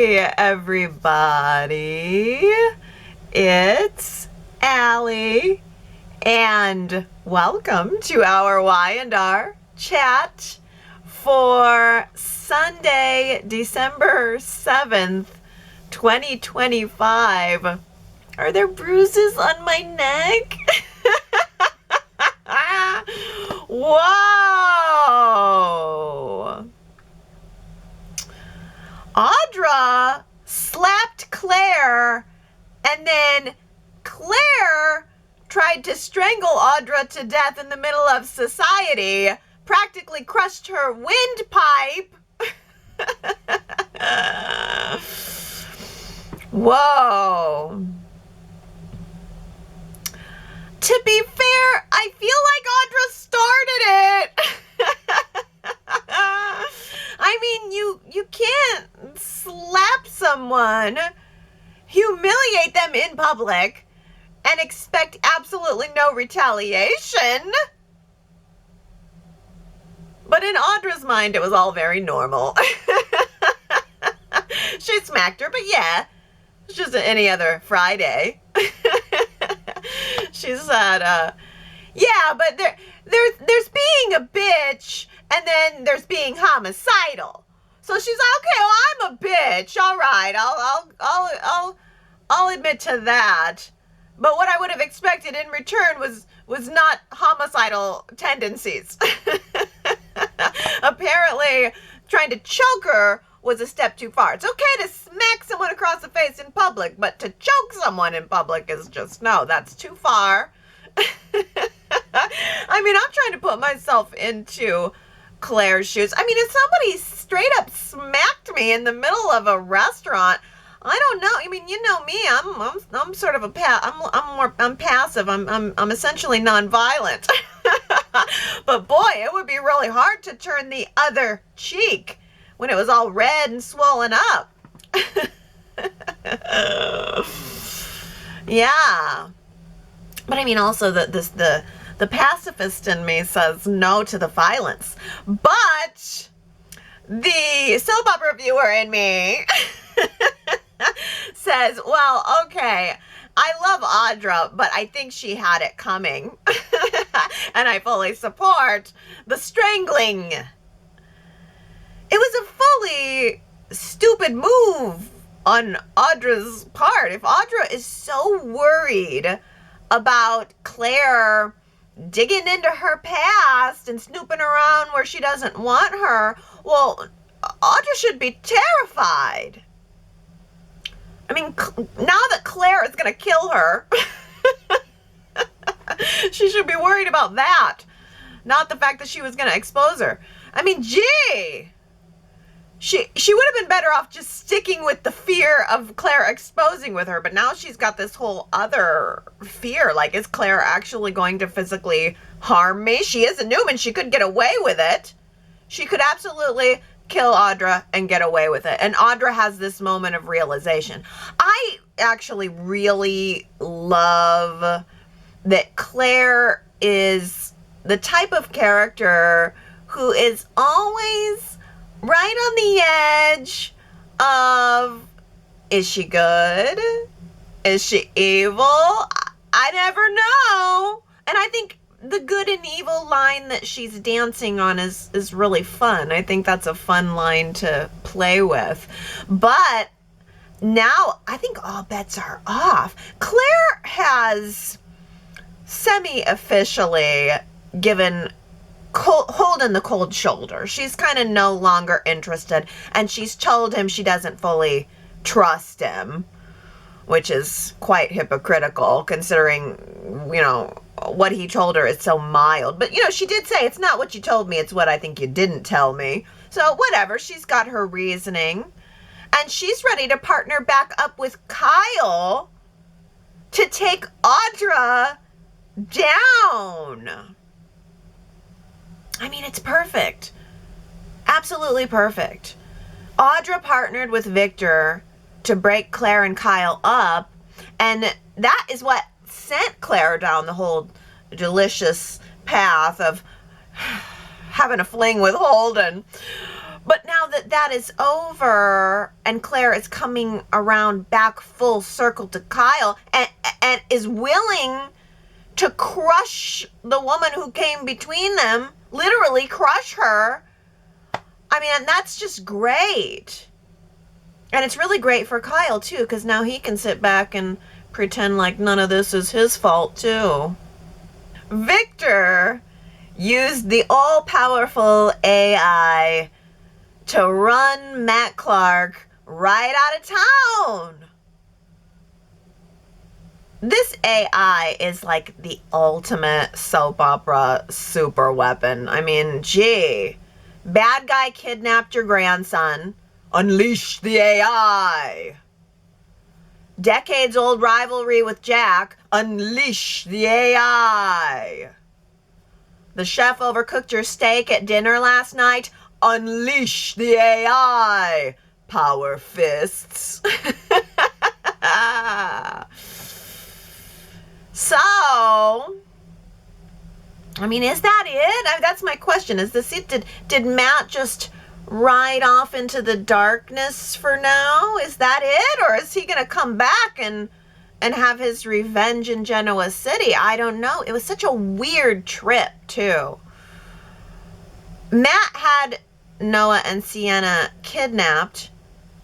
Hey everybody, it's Allie, and welcome to our Y&R chat for Sunday, December 7th, 2025. Are there bruises on my neck? Whoa! Audra slapped Claire, and then Claire tried to strangle Audra to death in the middle of society, practically crushed her windpipe. Whoa. To be fair, I feel like Audra started it. I mean, you can't slap someone, humiliate them in public, and expect absolutely no retaliation. But in Audra's mind, it was all very normal. She smacked her, but yeah, it's just any other Friday. She said, yeah, but there's being a bitch, and then there's being homicidal. So she's like, okay, well, I'm a bitch. All right, I'll admit to that. But what I would have expected in return was not homicidal tendencies. Apparently, trying to choke her was a step too far. It's okay to smack someone across the face in public, but to choke someone in public is just, no, that's too far. I mean, I'm trying to put myself into Claire's shoes. I mean, if somebody straight up smacked me in the middle of a restaurant, I don't know. I mean, you know me. I'm sort of I'm passive. I'm essentially nonviolent. But boy, it would be really hard to turn the other cheek when it was all red and swollen up. Yeah. But I mean, also the pacifist in me says no to the violence. But the soap opera viewer in me says, well, okay, I love Audra, but I think she had it coming. And I fully support the strangling. It was a fully stupid move on Audra's part. If Audra is so worried about Claire digging into her past and snooping around where she doesn't want her, well, Audra should be terrified. I mean, now that Claire is going to kill her, she should be worried about that, not the fact that she was going to expose her. I mean, gee, she would have been better off just sticking with the fear of Claire exposing with her, but now she's got this whole other fear. Like, is Claire actually going to physically harm me? She is a Newman. She could get away with it. She could absolutely kill Audra and get away with it. And Audra has this moment of realization. I actually really love that Claire is the type of character who is always right on the edge of, is she good? Is she evil? I never know. And I think the good and evil line that she's dancing on is really fun. I think that's a fun line to play with. But now I think all bets are off. Claire has semi-officially given Holden the cold shoulder. She's kind of no longer interested, and she's told him she doesn't fully trust him, which is quite hypocritical considering, you know, what he told her is so mild. But, you know, she did say, it's not what you told me, it's what I think you didn't tell me. So whatever, she's got her reasoning, and she's ready to partner back up with Kyle to take Audra down. I mean, it's perfect. Absolutely perfect. Audra partnered with Victor to break Claire and Kyle up, and that is what sent Claire down the whole delicious path of having a fling with Holden. But now that that is over and Claire is coming around back full circle to Kyle and is willing to crush the woman who came between them, literally crush her. I mean, and that's just great. And it's really great for Kyle, too, because now he can sit back and pretend like none of this is his fault, too. Victor used the all-powerful AI to run Matt Clark right out of town. This AI is like the ultimate soap opera super weapon. I mean, gee, bad guy kidnapped your grandson. Unleash the AI. Decades-old rivalry with Jack. Unleash the AI. The chef overcooked your steak at dinner last night. Unleash the AI. Power fists. So, I mean, is that it? That's my question. Is this it? Did Matt just ride off into the darkness for now? Is that it? Or is he going to come back and have his revenge in Genoa City? I don't know. It was such a weird trip, too. Matt had Noah and Sienna kidnapped.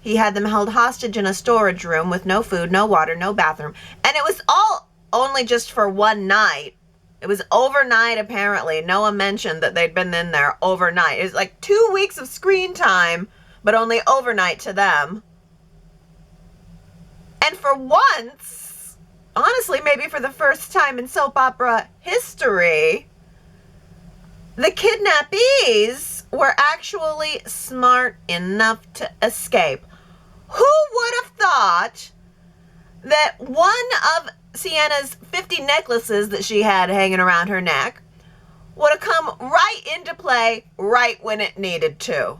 He had them held hostage in a storage room with no food, no water, no bathroom. And it was all only just for one night. It was overnight, apparently. Noah mentioned that they'd been in there overnight. It was like 2 weeks of screen time, but only overnight to them. And for once, honestly, maybe for the first time in soap opera history, the kidnappees were actually smart enough to escape. Who would have thought that one of Sienna's 50 necklaces that she had hanging around her neck would have come right into play right when it needed to?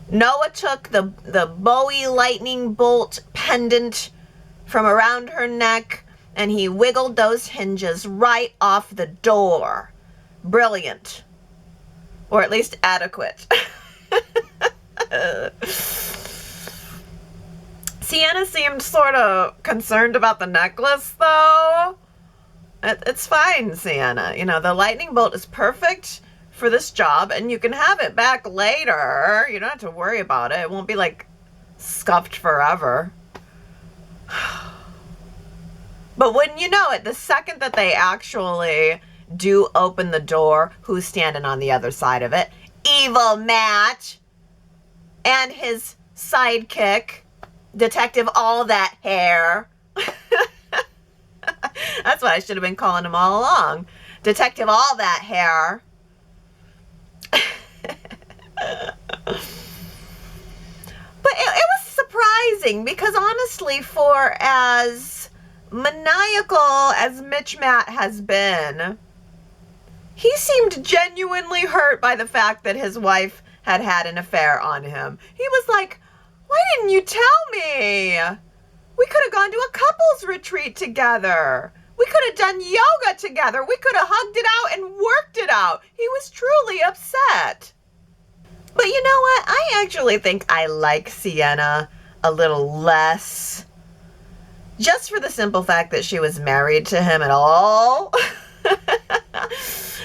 Noah took the Bowie lightning bolt pendant from around her neck and he wiggled those hinges right off the door. Brilliant. Or at least adequate. Sienna seemed sort of concerned about the necklace, though. It's fine, Sienna. You know, the lightning bolt is perfect for this job, and you can have it back later. You don't have to worry about it. It won't be, like, scuffed forever. But wouldn't you know it, the second that they actually do open the door, who's standing on the other side of it? Evil Matt and his sidekick, Detective All That Hair. That's what I should have been calling him all along. Detective All That Hair. But it was surprising because honestly, for as maniacal as Mitch Matt has been, he seemed genuinely hurt by the fact that his wife had had an affair on him. He was like, why didn't you tell me? We could have gone to a couples retreat together. We could have done yoga together. We could have hugged it out and worked it out. He was truly upset. But you know what? I actually think I like Sienna a little less. Just for the simple fact that she was married to him at all.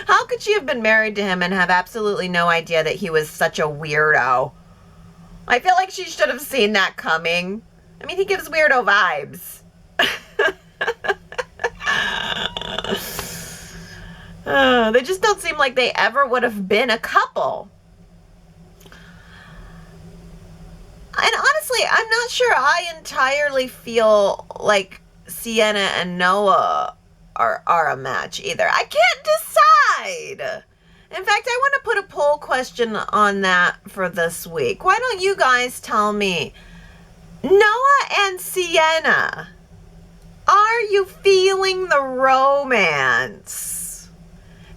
How could she have been married to him and have absolutely no idea that he was such a weirdo? I feel like she should have seen that coming. I mean, he gives weirdo vibes. They just don't seem like they ever would have been a couple. And honestly, I'm not sure I entirely feel like Sienna and Noah are a match either. I can't decide. In fact, I want to put a poll question on that for this week. Why don't you guys tell me, Noah and Sienna, are you feeling the romance?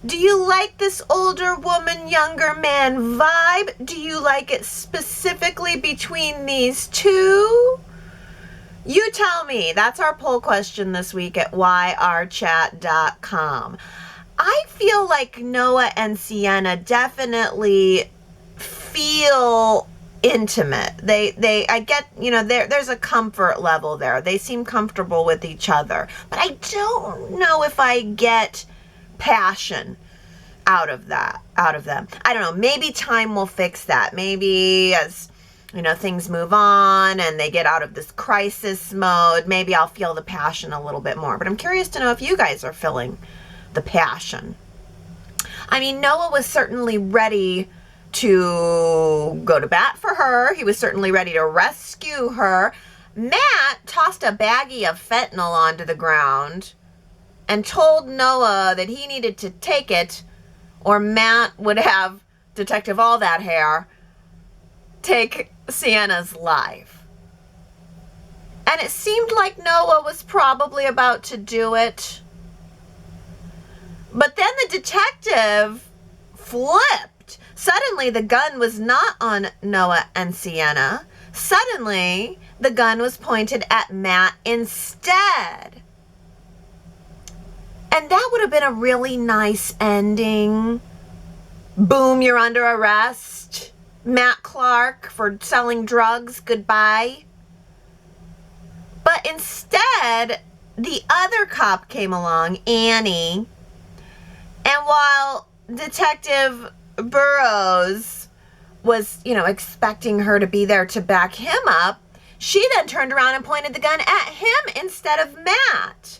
Do you like this older woman, younger man vibe? Do you like it specifically between these two? You tell me. That's our poll question this week at yrchat.com. I feel like Noah and Sienna definitely feel intimate. I get, there's a comfort level there. They seem comfortable with each other. But I don't know if I get passion out of them. I don't know. Maybe time will fix that. Maybe as, things move on and they get out of this crisis mode, maybe I'll feel the passion a little bit more. But I'm curious to know if you guys are feeling the passion. I mean, Noah was certainly ready to go to bat for her. He was certainly ready to rescue her. Matt tossed a baggie of fentanyl onto the ground and told Noah that he needed to take it or Matt would have Detective All That Hair take Sienna's life. And it seemed like Noah was probably about to do it. But then the detective flipped. Suddenly, the gun was not on Noah and Sienna. Suddenly, the gun was pointed at Matt instead. And that would have been a really nice ending. Boom, you're under arrest. Matt Clark for selling drugs, goodbye. But instead, the other cop came along, Annie. And while Detective Burrows was, expecting her to be there to back him up, she then turned around and pointed the gun at him instead of Matt.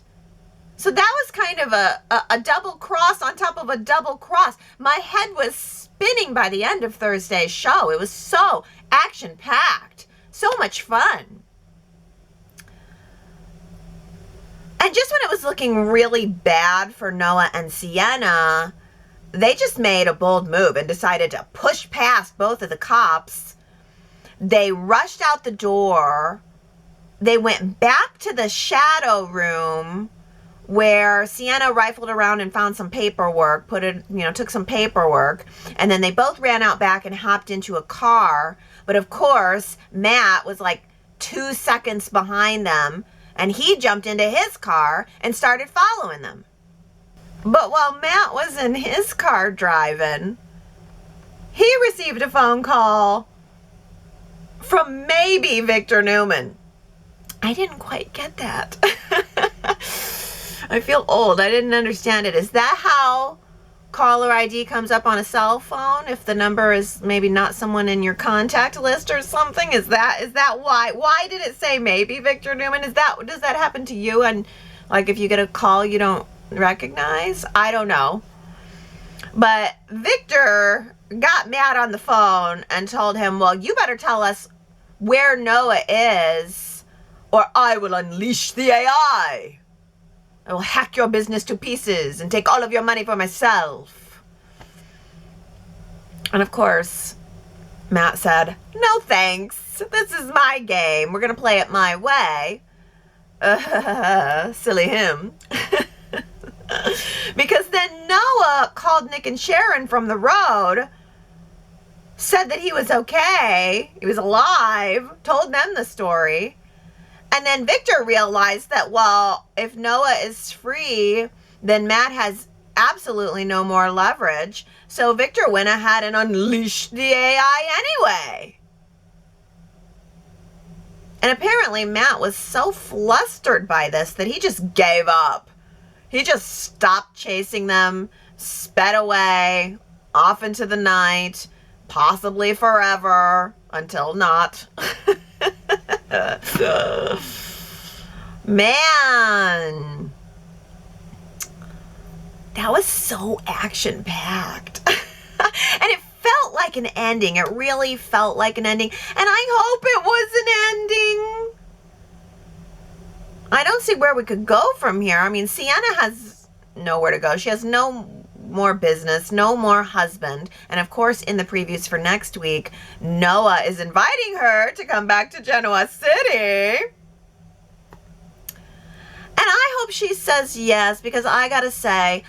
So that was kind of a double cross on top of a double cross. My head was spinning by the end of Thursday's show. It was so action-packed. So much fun. And just when it was looking really bad for Noah and Sienna, they just made a bold move and decided to push past both of the cops. They rushed out the door. They went back to the shadow room where Sienna rifled around and found some paperwork, took some paperwork, and then they both ran out back and hopped into a car. But of course, Matt was like 2 seconds behind them, and he jumped into his car and started following them. But while Matt was in his car driving, he received a phone call from maybe Victor Newman. I didn't quite get that. I feel old. I didn't understand it. Is that how caller ID comes up on a cell phone? If the number is maybe not someone in your contact list or something? Is that why? Why did it say maybe Victor Newman? Does that happen to you? And like if you get a call you don't recognize? I don't know. But Victor got Matt on the phone and told him, well, you better tell us where Noah is or I will unleash the AI. I will hack your business to pieces and take all of your money for myself. And of course, Matt said, no thanks. This is my game. We're going to play it my way. Silly him. Because then Noah called Nick and Sharon from the road, said that he was okay, he was alive, told them the story. And then Victor realized that, well, if Noah is free, then Matt has absolutely no more leverage. So Victor went ahead and unleashed the AI anyway. And apparently Matt was so flustered by this that he just gave up. He just stopped chasing them, sped away, off into the night, possibly forever, until not. Man, that was so action-packed. And it felt like an ending. It really felt like an ending. And I hope it was an ending. I don't see where we could go from here. I mean, Sienna has nowhere to go. She has no more business, no more husband. And of course, in the previews for next week, Noah is inviting her to come back to Genoa City. And I hope she says yes, because I gotta say,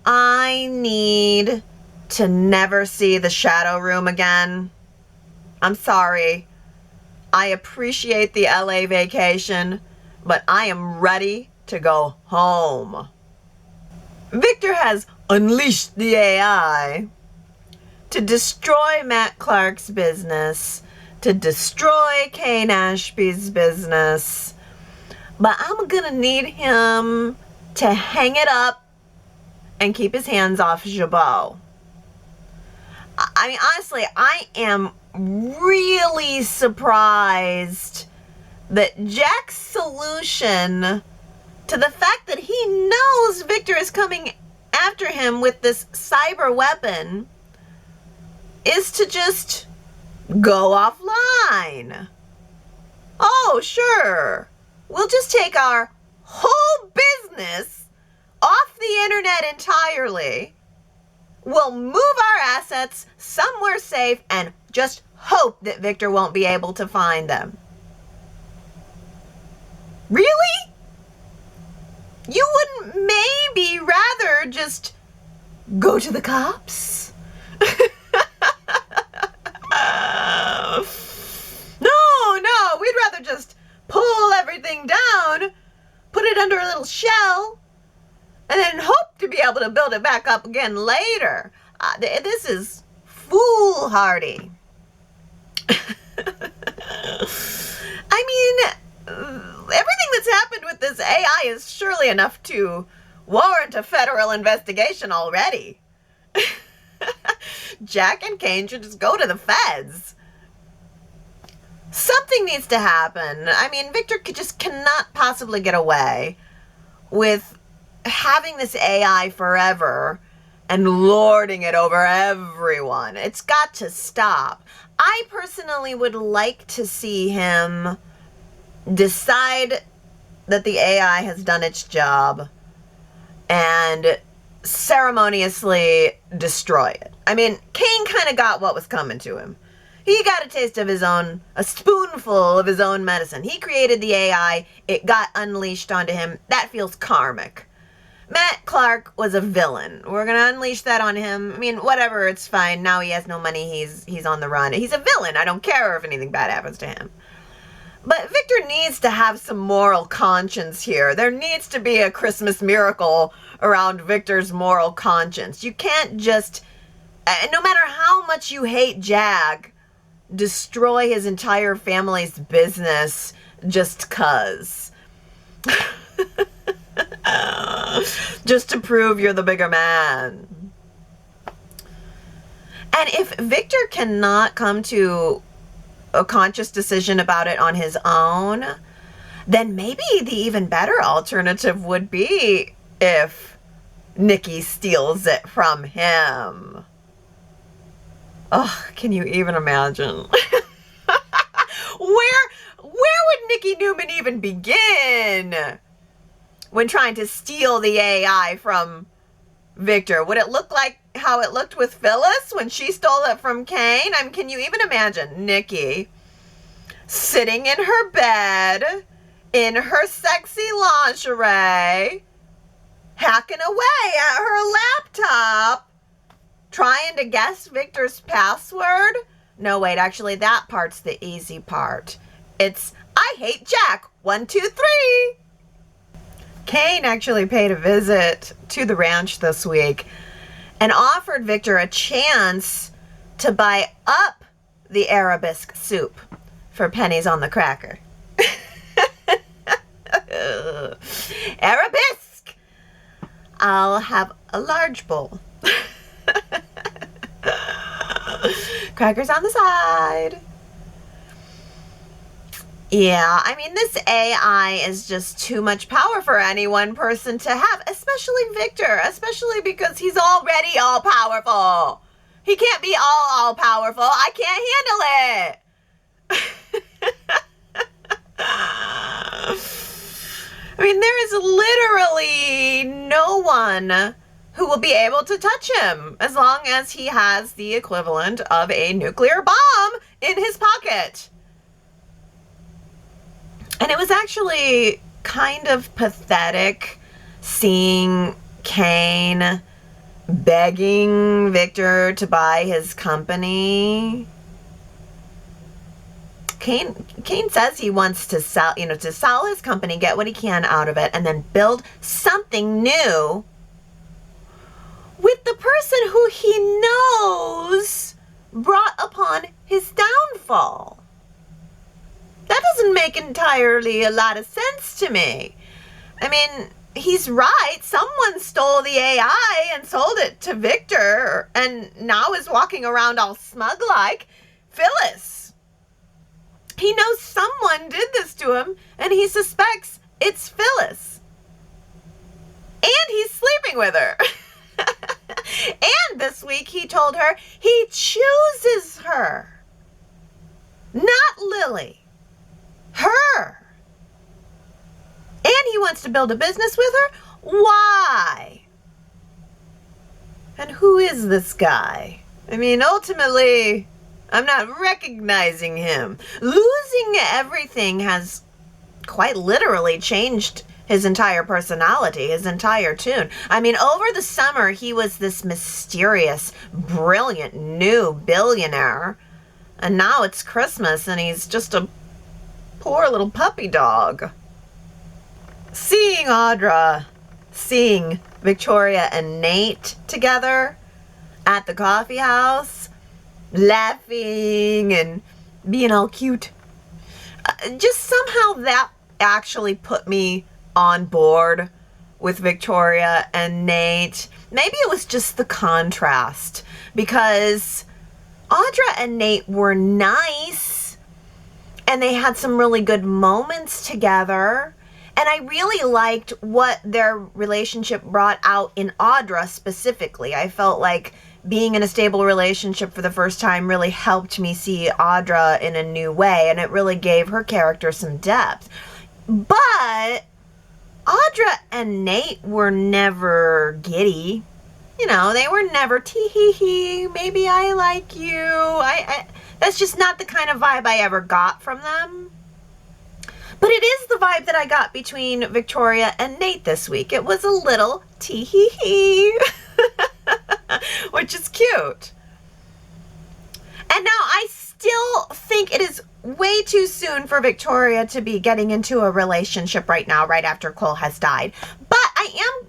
I need to never see the shadow room again. I'm sorry. I appreciate the LA vacation, but I am ready to go home. Victor has unleashed the AI to to destroy Matt Clark's business, to destroy Kane Ashby's business. But I'm gonna need him to hang it up and keep his hands off Jabot. I mean, honestly, I am really surprised that Jack's solution to the fact that he knows Victor is coming after him with this cyber weapon is to just go offline. Oh, sure. We'll just take our whole business off the internet entirely. We'll move our assets somewhere safe and just hope that Victor won't be able to find them. Really? You wouldn't maybe rather just go to the cops? No, we'd rather just pull everything down, put it under a little shell, and then hope to be able to build it back up again later. This is foolhardy. I mean, everything that's happened with this AI is surely enough to warrant a federal investigation already. Jack and Kane should just go to the feds. Something needs to happen. I mean, Victor just cannot possibly get away with having this AI forever and lording it over everyone. It's got to stop. I personally would like to see him decide that the AI has done its job and ceremoniously destroy it. I mean, Kane kind of got what was coming to him. He got a taste of a spoonful of his own medicine. He created the AI. It got unleashed onto him. That feels karmic. Matt Clark was a villain. We're going to unleash that on him. I mean, whatever, it's fine. Now he has no money. He's on the run. He's a villain. I don't care if anything bad happens to him. But Victor needs to have some moral conscience here. There needs to be a Christmas miracle around Victor's moral conscience. You can't just, no matter how much you hate Jack, destroy his entire family's business just 'cause. Just to prove you're the bigger man. And if Victor cannot come to a conscious decision about it on his own, then maybe the even better alternative would be if Nikki steals it from him. Oh, can you even imagine? Where would Nikki Newman even begin when trying to steal the AI from Victor? Would it look like how it looked with Phyllis when she stole it from Kane? I mean, can you even imagine Nikki sitting in her bed in her sexy lingerie, hacking away at her laptop, trying to guess Victor's password? No, wait, actually, that part's the easy part. It's, I hate Jack, 1, 2, 3. Kane actually paid a visit to the ranch this week and offered Victor a chance to buy up the arabesque soup for pennies on the cracker. Arabesque! I'll have a large bowl. Crackers on the side. Yeah, I mean, this AI is just too much power for any one person to have, especially Victor, especially because he's already all-powerful. He can't be all-powerful. I can't handle it. I mean, there is literally no one who will be able to touch him as long as he has the equivalent of a nuclear bomb in his pocket. And it was actually kind of pathetic seeing Kane begging Victor to buy his company. Kane says he wants to sell his company, get what he can out of it, and then build something new with the person who he knows brought upon his downfall. That doesn't make entirely a lot of sense to me. I mean, he's right. Someone stole the AI and sold it to Victor and now is walking around all smug like Phyllis. He knows someone did this to him and he suspects it's Phyllis. And he's sleeping with her. And this week he told her he chooses her. Not Lily. Her. And he wants to build a business with her? Why? And who is this guy? I mean, ultimately, I'm not recognizing him. Losing everything has quite literally changed his entire personality, his entire tune. I mean, over the summer, he was this mysterious, brilliant, new billionaire. And now it's Christmas and he's just a poor little puppy dog. Seeing Audra, seeing Victoria and Nate together at the coffee house, laughing and being all cute, just somehow that actually put me on board with Victoria and Nate. Maybe it was just the contrast, because Audra and Nate were nice and they had some really good moments together. And I really liked what their relationship brought out in Audra specifically. I felt like being in a stable relationship for the first time really helped me see Audra in a new way, and it really gave her character some depth. But Audra and Nate were never giddy. You know, they were never tee-hee-hee, maybe I like you. That's just not the kind of vibe I ever got from them. But it is the vibe that I got between Victoria and Nate this week. It was a little tee-hee-hee, which is cute. And now I still think it is way too soon for Victoria to be getting into a relationship right now, right after Cole has died. But I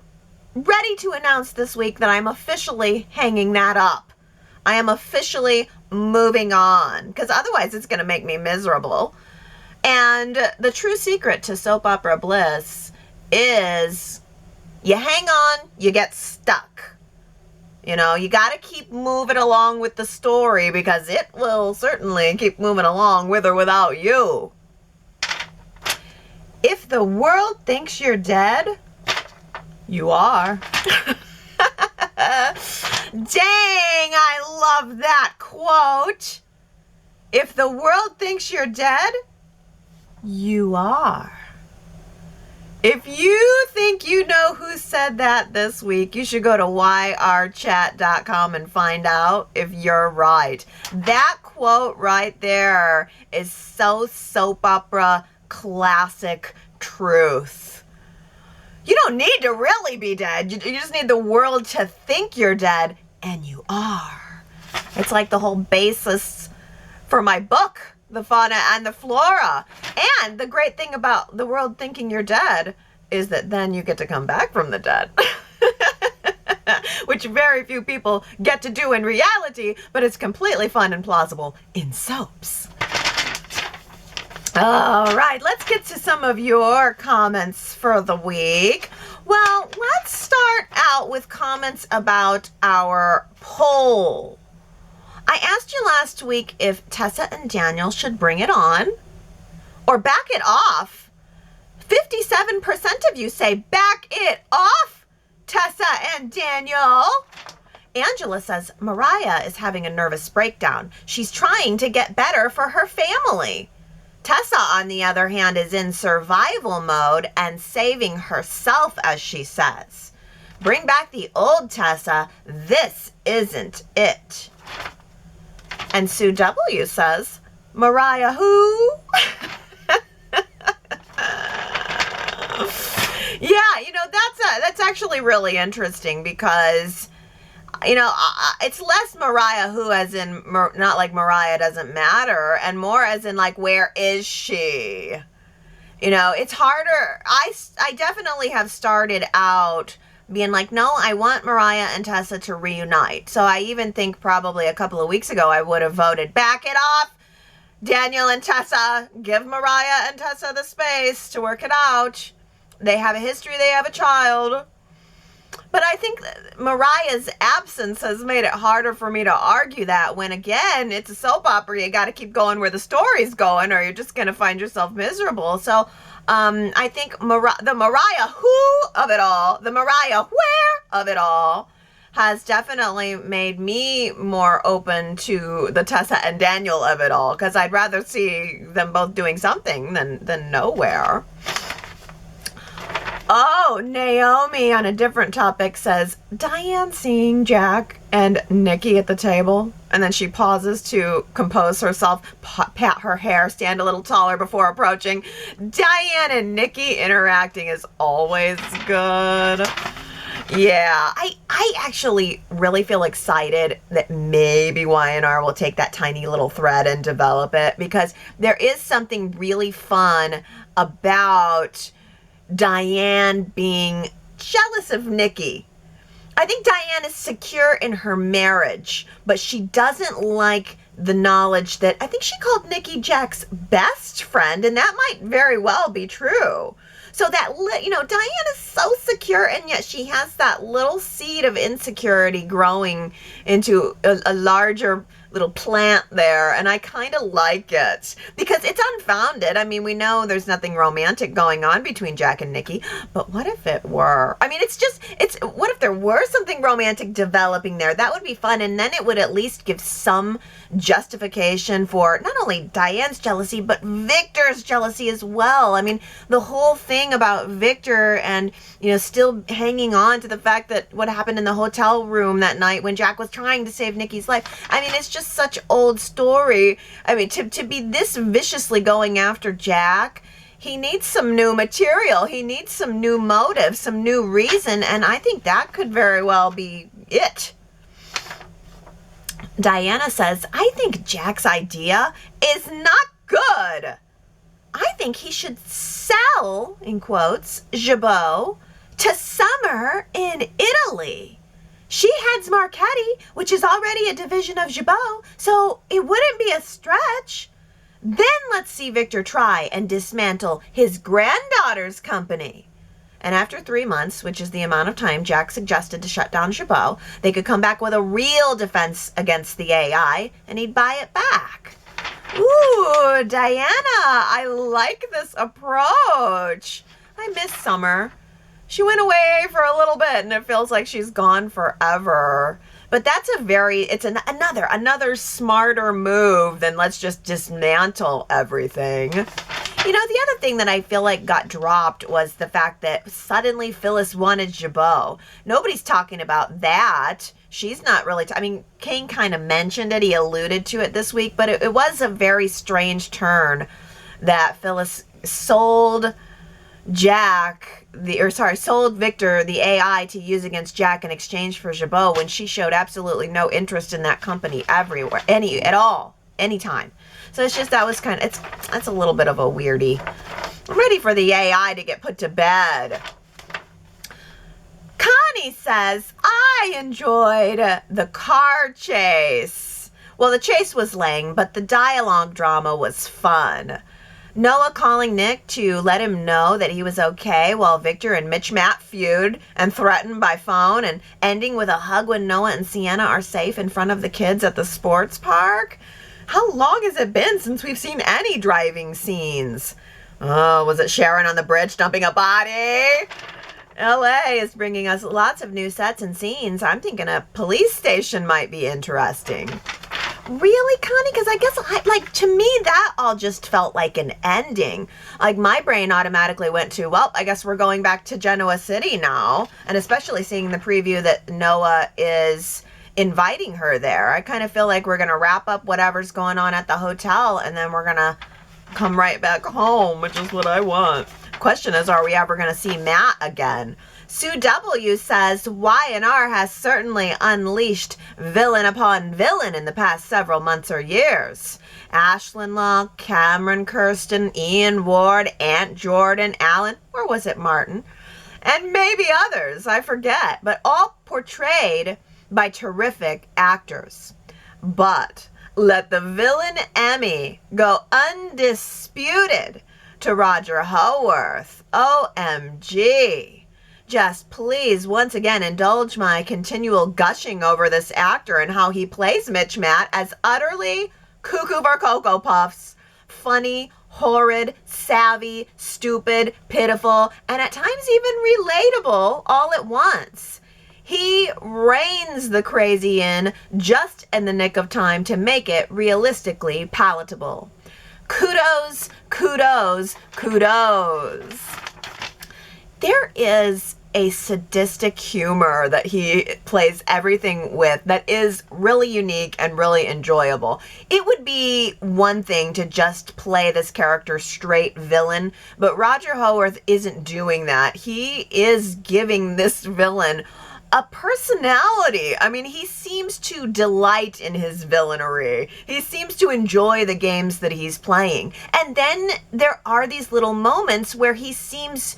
am ready to announce this week that I'm officially hanging that up. I am officially moving on, because otherwise it's going to make me miserable. And the true secret to soap opera bliss is you hang on, you get stuck. You know, you got to keep moving along with the story, because it will certainly keep moving along with or without you. If the world thinks you're dead, you are. Dang, I love that quote. If the world thinks you're dead, you are. If you think you know who said that this week, you should go to yrchat.com and find out if you're right. That quote right there is so soap opera classic truth. You don't need to really be dead. You just need the world to think you're dead, and you are. It's like the whole basis for my book, the Fauna and the Flora. And the great thing about the world thinking you're dead is that then you get to come back from the dead. Which very few people get to do in reality, but it's completely fun and plausible in soaps. All right, let's get to some of your comments for the week. Well, let's start out with comments about our poll. I asked you last week if Tessa and Daniel should bring it on or back it off. 57% of you say back it off, Tessa and Daniel. Angela says Mariah is having a nervous breakdown. She's trying to get better for her family. Tessa, on the other hand, is in survival mode and saving herself, as she says. Bring back the old Tessa. This isn't it. And Sue W. says, Mariah who? Yeah, you know, that's actually really interesting, because, you know, it's less Mariah who, as in, not like Mariah doesn't matter, and more as in, like, where is she? You know, it's harder. I definitely have started out being like, no, I want Mariah and Tessa to reunite. So I even think probably a couple of weeks ago I would have voted, back it off, Daniel and Tessa. Give Mariah and Tessa the space to work it out. They have a history, they have a child. But I think Mariah's absence has made it harder for me to argue that when, again, it's a soap opera. You got to keep going where the story's going or you're just going to find yourself miserable. So I think the Mariah who of it all, the Mariah where of it all has definitely made me more open to the Tessa and Daniel of it all, because I'd rather see them both doing something than nowhere. Oh, Naomi on a different topic says, Diane seeing Jack and Nikki at the table, and then she pauses to compose herself, pat her hair, stand a little taller before approaching. Diane and Nikki interacting is always good. Yeah, I actually really feel excited that maybe Y&R will take that tiny little thread and develop it, because there is something really fun about Diane being jealous of Nikki. I think Diane is secure in her marriage, but she doesn't like the knowledge that I think she called Nikki Jack's best friend, and that might very well be true. So that, Diane is so secure, and yet she has that little seed of insecurity growing into a larger little plant there, and I kind of like it because it's unfounded. I mean, we know there's nothing romantic going on between Jack and Nikki, but what if it were? I mean, what if there were something romantic developing there? That would be fun, and then it would at least give some justification for not only Diane's jealousy, but Victor's jealousy as well. I mean, the whole thing about Victor and, still hanging on to the fact that what happened in the hotel room that night when Jack was trying to save Nikki's life. I mean, it's just such old story. I mean, to be this viciously going after Jack, he needs some new material. He needs some new motive, some new reason, and I think that could very well be it. Diana says, I think Jack's idea is not good. I think he should sell, in quotes, Jabot to Summer in Italy. She heads Marchetti, which is already a division of Jabot, so it wouldn't be a stretch. Then let's see Victor try and dismantle his granddaughter's company. And after 3 months, which is the amount of time Jack suggested to shut down Jabot, they could come back with a real defense against the AI, and he'd buy it back. Ooh, Diana, I like this approach. I miss Summer. She went away for a little bit, and it feels like she's gone forever. But that's another smarter move than let's just dismantle everything. The other thing that I feel like got dropped was the fact that suddenly Phyllis wanted Jabot. Nobody's talking about that. She's not really, Kane kind of mentioned it. He alluded to it this week, but it was a very strange turn that Phyllis sold sold Victor the AI to use against Jack in exchange for Jabot when she showed absolutely no interest in that company everywhere, anytime. So it's just, that's a little bit of a weirdie. I'm ready for the AI to get put to bed. Connie says, I enjoyed the car chase. Well, the chase was lame, but the dialogue drama was fun. Noah calling Nick to let him know that he was okay while Victor and Mitch Matt feud and threatened by phone, and ending with a hug when Noah and Sienna are safe in front of the kids at the sports park. How long has it been since we've seen any driving scenes? Oh, was it Sharon on the bridge dumping a body? LA is bringing us lots of new sets and scenes. I'm thinking a police station might be interesting. Really, Connie? Because I guess, to me, that all just felt like an ending. Like, my brain automatically went to, well, I guess we're going back to Genoa City now. And especially seeing the preview that Noah is inviting her there. I kind of feel like we're going to wrap up whatever's going on at the hotel, and then we're going to come right back home, which is what I want. Question is, are we ever going to see Matt again? Sue W says, Y&R has certainly unleashed villain upon villain in the past several months or years. Ashlyn Law, Cameron Kirsten, Ian Ward, Aunt Jordan, Alan, or was it Martin? and maybe others, I forget, but all portrayed by terrific actors. But let the villain Emmy go undisputed to Roger Howarth. OMG. Just please once again indulge my continual gushing over this actor and how he plays Mitch Matt as utterly cuckoo for Cocoa Puffs. Funny, horrid, savvy, stupid, pitiful, and at times even relatable all at once. He reins the crazy in just in the nick of time to make it realistically palatable. Kudos, kudos, kudos. There is a sadistic humor that he plays everything with that is really unique and really enjoyable. It would be one thing to just play this character straight villain, but Roger Howarth isn't doing that. He is giving this villain a personality. I mean, he seems to delight in his villainy. He seems to enjoy the games that he's playing. And then there are these little moments where he seems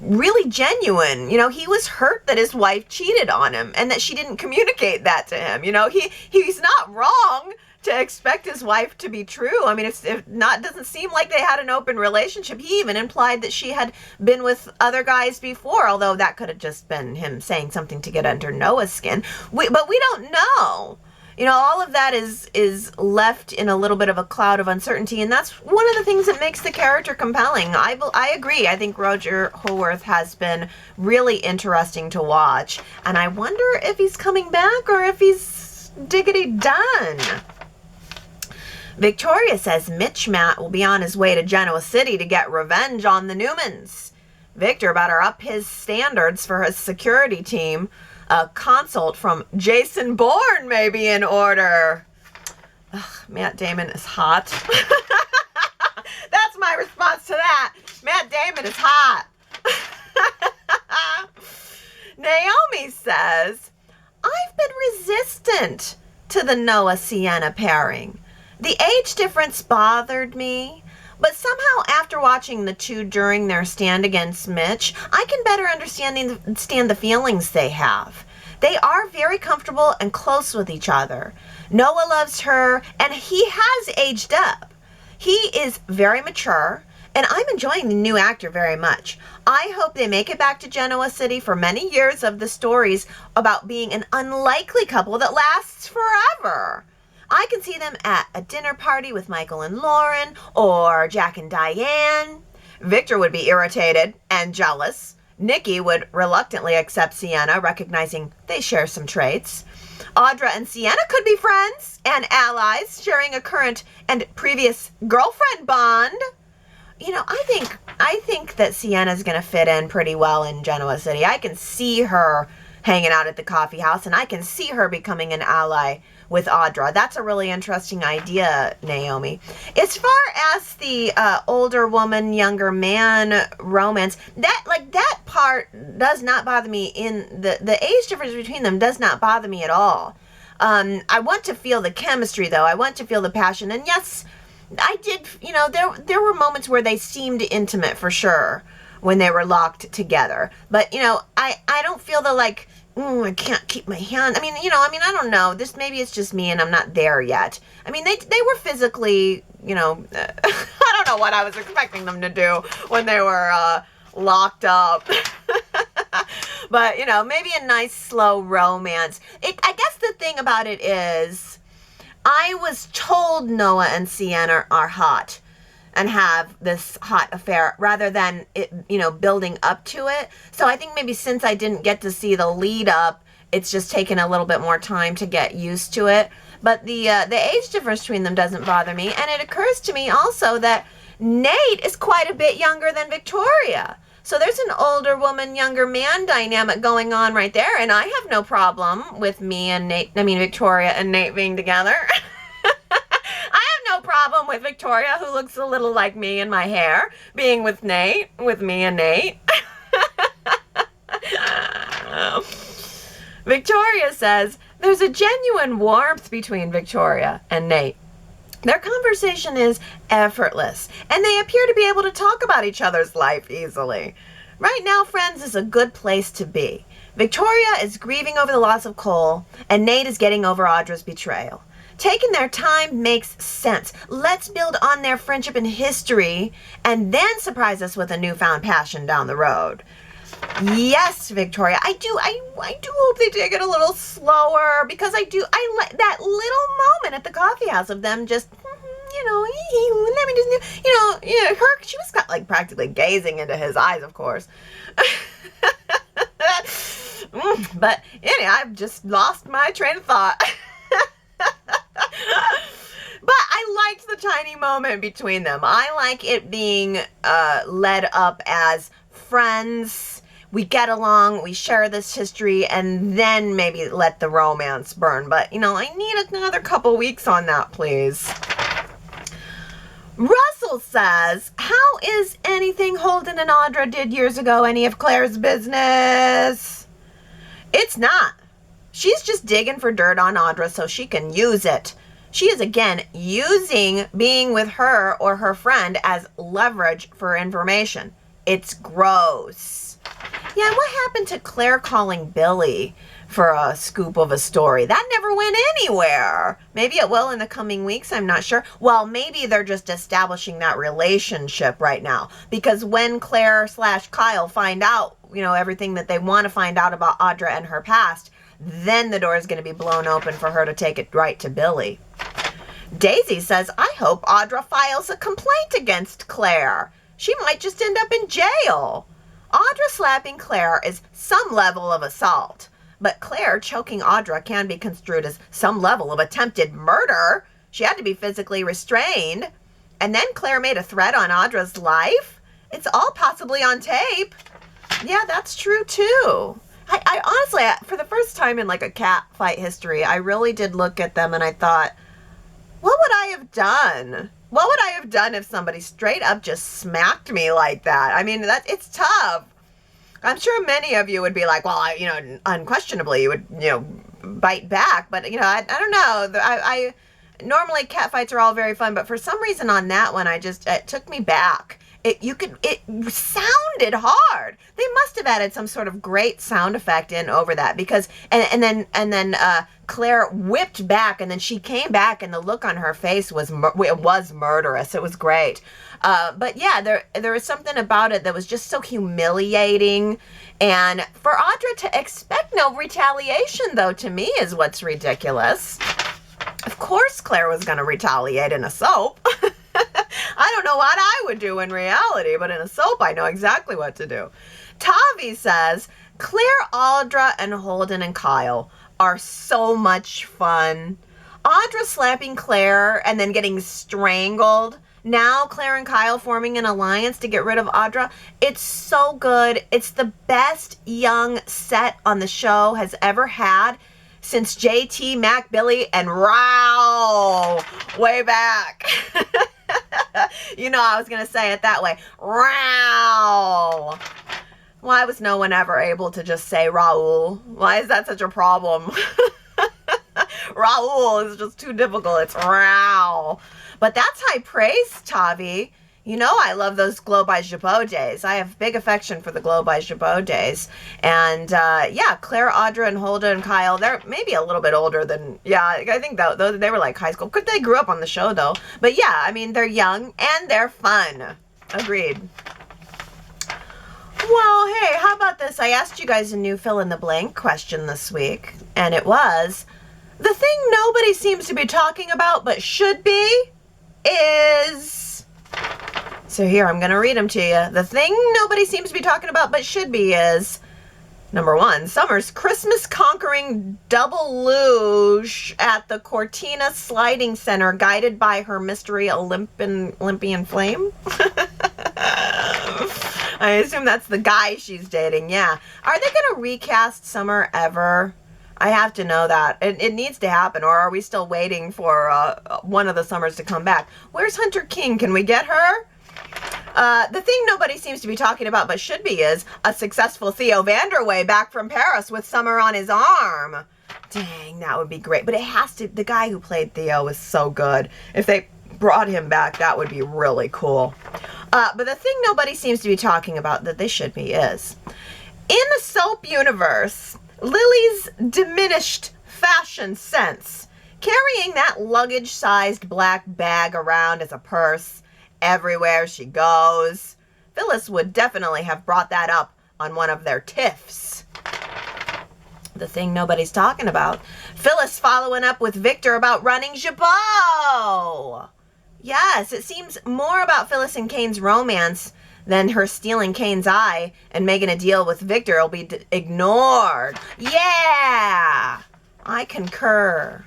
really genuine. You know, he was hurt that his wife cheated on him and that she didn't communicate that to him. You know, he's not wrong to expect his wife to be true. I mean, it doesn't seem like they had an open relationship. He even implied that she had been with other guys before, although that could have just been him saying something to get under Noah's skin. But we don't know. You know, all of that is left in a little bit of a cloud of uncertainty, and that's one of the things that makes the character compelling. I agree. I think Roger Howarth has been really interesting to watch, and I wonder if he's coming back or if he's diggity done. Victoria says Mitch Matt will be on his way to Genoa City to get revenge on the Newmans. Victor better up his standards for his security team. A consult from Jason Bourne may be in order. Ugh, Matt Damon is hot. That's my response to that. Matt Damon is hot. Naomi says, I've been resistant to the Noah-Sienna pairing. The age difference bothered me, but somehow after watching the two during their stand against Mitch, I can better understand the feelings they have. They are very comfortable and close with each other. Noah loves her, and he has aged up. He is very mature, and I'm enjoying the new actor very much. I hope they make it back to Genoa City for many years of the stories about being an unlikely couple that lasts forever. I can see them at a dinner party with Michael and Lauren, or Jack and Diane. Victor would be irritated and jealous. Nikki would reluctantly accept Sienna, recognizing they share some traits. Audra and Sienna could be friends and allies, sharing a current and previous girlfriend bond. You know, I think that Sienna's going to fit in pretty well in Genoa City. I can see her hanging out at the coffee house, and I can see her becoming an ally with Audra. That's a really interesting idea, Naomi. As far as the older woman, younger man romance, that part does not bother me. In the age difference between them does not bother me at all. I want to feel the chemistry, though. I want to feel the passion. And yes, I did, you know, there were moments where they seemed intimate for sure when they were locked together. But, you know, I don't feel the like, I can't keep my hand. I don't know. Maybe it's just me and I'm not there yet. I mean, they were physically, you know, I don't know what I was expecting them to do when they were locked up. But, you know, maybe a nice slow romance. I guess the thing about it is I was told Noah and Sienna are hot and have this hot affair rather than it, you know, building up to it. So I think maybe since I didn't get to see the lead up, it's just taken a little bit more time to get used to it. But the age difference between them doesn't bother me. And it occurs to me also that Nate is quite a bit younger than Victoria. So there's an older woman, younger man dynamic going on right there. And I have no problem with Victoria and Nate being together. No problem with Victoria, who looks a little like me in my hair, being with me and Nate. Victoria says, there's a genuine warmth between Victoria and Nate. Their conversation is effortless, and they appear to be able to talk about each other's life easily. Right now, friends, is a good place to be. Victoria is grieving over the loss of Cole, and Nate is getting over Audra's betrayal. Taking their time makes sense. Let's build on their friendship and history, and then surprise us with a newfound passion down the road. Yes, Victoria, I do hope they take it a little slower, because I like that little moment at the coffee house of them just, let me just, she was like practically gazing into his eyes, of course. But anyway, I've just lost my train of thought. But I liked the tiny moment between them. I like it being led up as friends. We get along, we share this history, and then maybe let the romance burn. But, I need another couple weeks on that, please. Russell says, how is anything Holden and Audra did years ago any of Claire's business? It's not. She's just digging for dirt on Audra so she can use it. She is, again, using being with her or her friend as leverage for information. It's gross. Yeah, what happened to Claire calling Billy for a scoop of a story? That never went anywhere. Maybe it will in the coming weeks, I'm not sure. Well, maybe they're just establishing that relationship right now. Because when Claire/Kyle find out, everything that they want to find out about Audra and her past, then the door is going to be blown open for her to take it right to Billy. Daisy says, I hope Audra files a complaint against Claire. She might just end up in jail. Audra slapping Claire is some level of assault, but Claire choking Audra can be construed as some level of attempted murder. She had to be physically restrained. And then Claire made a threat on Audra's life. It's all possibly on tape. Yeah, that's true too. I honestly, for the first time in like a cat fight history, I really did look at them and I thought, what would I have done? What would I have done if somebody straight up just smacked me like that? I mean, it's tough. I'm sure many of you would be like, well, unquestionably you would, bite back. But, I don't know. I normally cat fights are all very fun, but for some reason on that one, it took me back. It sounded hard. They must have added some sort of great sound effect in over that because, and then Claire whipped back and then she came back and the look on her face was murderous. It was great. But yeah, there was something about it that was just so humiliating. And for Audra to expect no retaliation, though, to me is what's ridiculous. Of course Claire was going to retaliate in a soap. I don't know what I would do in reality, but in a soap, I know exactly what to do. Tavi says, Claire, Audra, and Holden and Kyle are so much fun. Audra slapping Claire and then getting strangled. Now Claire and Kyle forming an alliance to get rid of Audra. It's so good. It's the best young set on the show has ever had since JT, Mac, Billy, and Row way back. I was going to say it that way. Row. Why was no one ever able to just say Raul? Why is that such a problem? Raul is just too difficult. It's Row. But that's high praise, Tavi. I love those Glow by Jabot days. I have big affection for the Glow by Jabot days. And, Claire, Audra, and Holden and Kyle, they're maybe a little bit older than, I think they were like high school. Because they grew up on the show, though. But, they're young and they're fun. Agreed. Well, hey, how about this? I asked you guys a new fill-in-the-blank question this week. And it was, the thing nobody seems to be talking about but should be is... So here, I'm going to read them to you. The thing nobody seems to be talking about but should be is, number 1, Summer's Christmas conquering double luge at the Cortina Sliding Center guided by her mystery Olympian flame. I assume that's the guy she's dating, yeah. Are they going to recast Summer ever? I have to know that. It needs to happen, or are we still waiting for one of the Summers to come back? Where's Hunter King? Can we get her? The thing nobody seems to be talking about but should be is a successful Theo Vanderway back from Paris with Summer on his arm. Dang, that would be great. But it has to, the guy who played Theo was so good. If they brought him back, that would be really cool. But the thing nobody seems to be talking about that they should be is, in the soap universe, Lily's diminished fashion sense, carrying that luggage-sized black bag around as a purse everywhere she goes. Phyllis would definitely have brought that up on one of their tiffs. The thing nobody's talking about, Phyllis following up with Victor about running Jabot. Yes, it seems more about Phyllis and Kane's romance than her stealing Kane's eye and making a deal with Victor will be ignored. Yeah, I concur.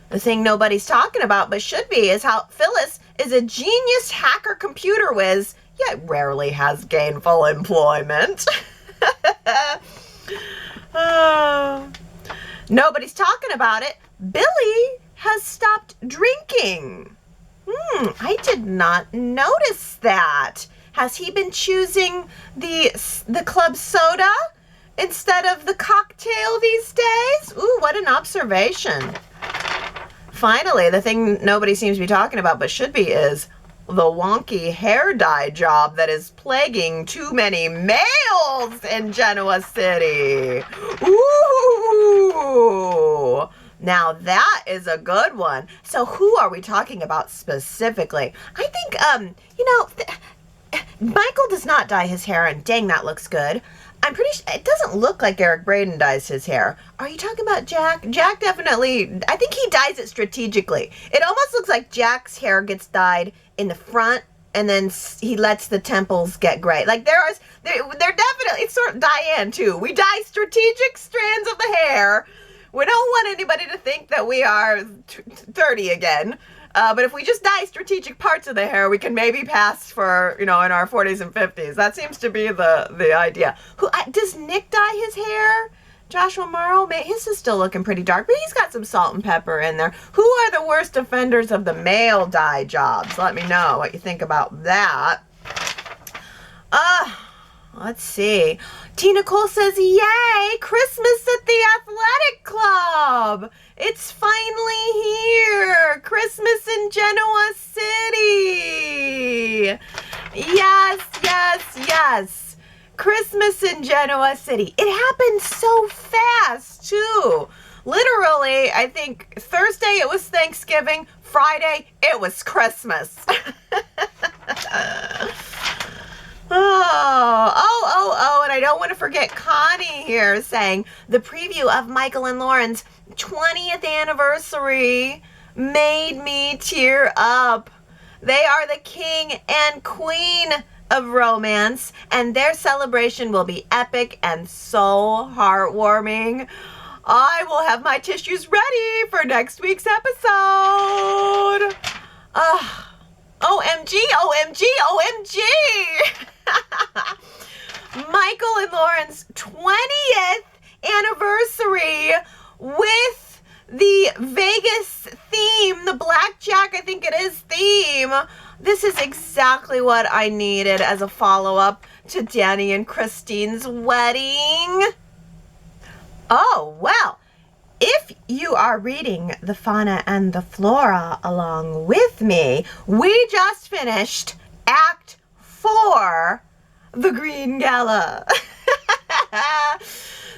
The thing nobody's talking about but should be is how Phyllis is a genius hacker computer whiz, yet rarely has gainful employment. Nobody's talking about it. Billy has stopped drinking. I did not notice that. Has he been choosing the club soda instead of the cocktail these days? Ooh, what an observation. Finally, the thing nobody seems to be talking about but should be is the wonky hair dye job that is plaguing too many males in Genoa City. Ooh! Now that is a good one. So who are we talking about specifically? I think, Michael does not dye his hair, and dang, that looks good. I'm pretty sure it doesn't look like Eric Braeden dyes his hair. Are you talking about Jack? Jack definitely, I think he dyes it strategically. It almost looks like Jack's hair gets dyed in the front and then he lets the temples get gray. Like they're definitely, it's sort of Diane too. We dye strategic strands of the hair. We don't want anybody to think that we are 30 again. But if we just dye strategic parts of the hair, we can maybe pass for, in our 40s and 50s. That seems to be the idea. Does Nick dye his hair? Joshua Morrow? His is still looking pretty dark, but he's got some salt and pepper in there. Who are the worst offenders of the male dye jobs? Let me know what you think about that. Let's see. Tina Cole says, yay, Christmas at the Athletic Club. It's finally here. Christmas in Genoa City. Yes, yes, yes. Christmas in Genoa City. It happened so fast, too. Literally, I think Thursday it was Thanksgiving. Friday, it was Christmas. Oh, and I don't want to forget Connie here saying the preview of Michael and Lauren's 20th anniversary made me tear up. They are the king and queen of romance, and their celebration will be epic and so heartwarming. I will have my tissues ready for next week's episode. OMG, OMG, OMG. Michael and Lauren's 20th anniversary with the Vegas theme, the blackjack, I think it is, theme. This is exactly what I needed as a follow-up to Danny and Christine's wedding. Oh, well, if you are reading the Fauna and the Flora along with me, we just finished Act 4, The Green Gala.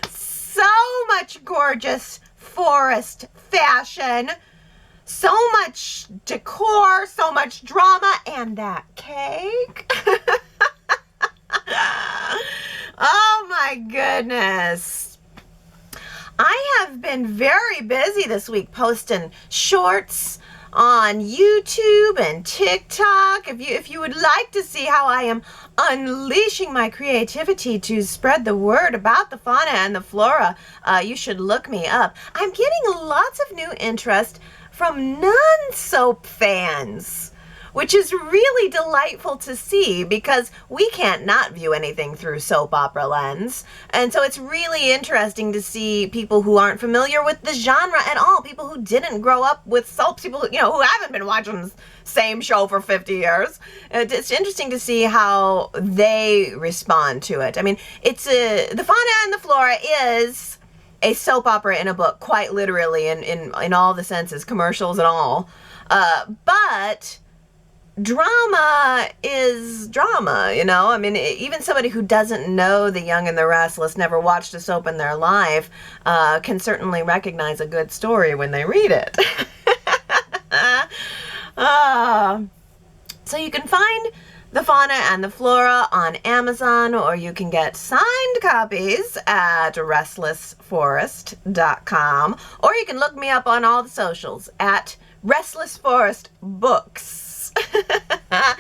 So much gorgeous forest fashion, so much decor, so much drama, and that cake. Oh my goodness. I have been very busy this week posting shorts on YouTube and TikTok. If you would like to see how I am unleashing my creativity to spread the word about the fauna and the flora, you should look me up. I'm getting lots of new interest from non-soap fans, which is really delightful to see because we can't not view anything through soap opera lens. And so it's really interesting to see people who aren't familiar with the genre at all, people who didn't grow up with soaps, people who haven't been watching the same show for 50 years. It's interesting to see how they respond to it. I mean, the Fauna and the Flora is a soap opera in a book, quite literally, in all the senses, commercials and all. But drama is is drama, you know? I mean, even somebody who doesn't know The Young and the Restless, never watched a soap in their life, can certainly recognize a good story when they read it. So you can find the Fauna and the Flora on Amazon, or you can get signed copies at restlessforest.com, or you can look me up on all the socials at Restless Forest Books. And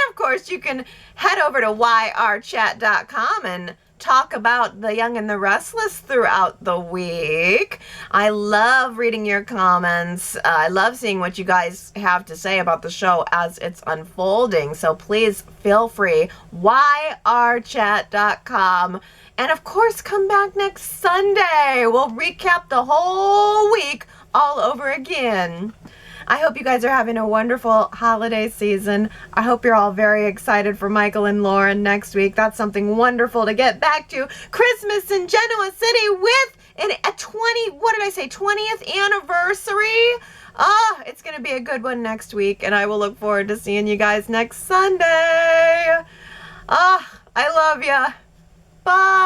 of course, you can head over to yrchat.com and talk about The Young and the Restless throughout the week. I love reading your comments. I love seeing what you guys have to say about the show as it's unfolding. So please feel free. yrchat.com. And of course, come back next Sunday. We'll recap the whole week all over again. I hope you guys are having a wonderful holiday season. I hope you're all very excited for Michael and Lauren next week. That's something wonderful to get back to. Christmas in Genoa City with a 20th anniversary. It's going to be a good one next week, and I will look forward to seeing you guys next Sunday. I love ya. Bye.